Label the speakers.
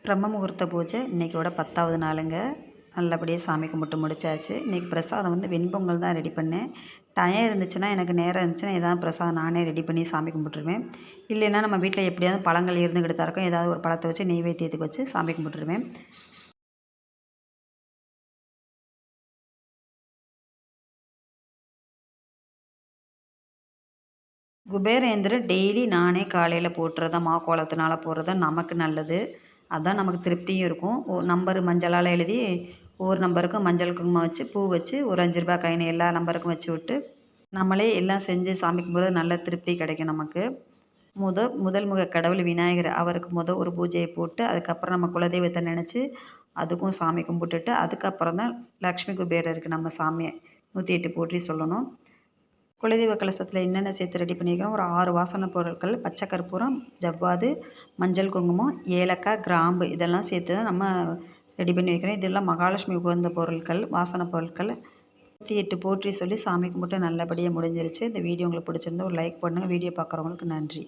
Speaker 1: பிரம்ம முகூர்த்த பூஜை இன்றைக்கோட 10வது நாளுங்க. நல்லபடியாக சாமி கும்பிட்டு முடிச்சாச்சு. இன்றைக்கி பிரசாதம் வந்து வெண்பொங்கல் தான் ரெடி பண்ணேன். டைம் இருந்துச்சுன்னா, எனக்கு நேரம் இருந்துச்சுன்னா ஏதாவது பிரசாதம் நானே ரெடி பண்ணி சாமி கும்பிட்டுருவேன். இல்லைன்னா நம்ம வீட்டில் எப்படியாவது பழங்கள் இருந்துக்கிட்டு தான் இருக்கும். ஏதாவது ஒரு பழத்தை வச்சு நெய்வேத்தியத்துக்கு வச்சு சாமி கும்பிட்டுருவேன். குபேரேந்திரன் டெய்லி நானே காலையில் போட்டுறதா கோலத்தினால போடுறது நமக்கு நல்லது. அதான் நமக்கு திருப்தியும் இருக்கும். நம்பர் மஞ்சளால் எழுதி ஒவ்வொரு நம்பருக்கும் மஞ்சள் குங்குமம் வச்சு பூ வச்சு ஒரு ₹5 காயின் எல்லா நம்பருக்கும் வச்சு விட்டு நம்மளே எல்லாம் செஞ்சு சாமி கும்பிட்றது நல்ல திருப்தி கிடைக்கும் நமக்கு. முதல் முக கடவுள் விநாயகர் அவருக்கு ஒரு பூஜையை போட்டு அதுக்கப்புறம் நம்ம குலதெய்வத்தை நினச்சி அதுக்கும் சாமி கும்பிட்டுட்டு அதுக்கப்புறம் தான் லக்ஷ்மி குபேரருக்கு நம்ம சாமியை 108 போற்றி சொல்லணும். குலதெய்வ கலசத்தில் என்னென்ன சேர்த்து ரெடி பண்ணியிருக்கோம், ஒரு 6 வாசனை பொருட்கள், பச்சை கற்பூரம், ஜவ்வாது, மஞ்சள் குங்குமம், ஏலக்காய், கிராம்பு இதெல்லாம் சேர்த்து தான் நம்ம ரெடி பண்ணி வைக்கிறோம். இதெல்லாம் மகாலட்சுமி உகந்த பொருட்கள், வாசனை பொருட்கள். 108 போற்றி சொல்லி சாமி கும்பிட்டு நல்லபடியாக முடிஞ்சிருச்சு. இந்த வீடியோ உங்களுக்கு பிடிச்சிருந்தா ஒரு லைக் பண்ணுங்கள். வீடியோ பார்க்குறவங்களுக்கு நன்றி.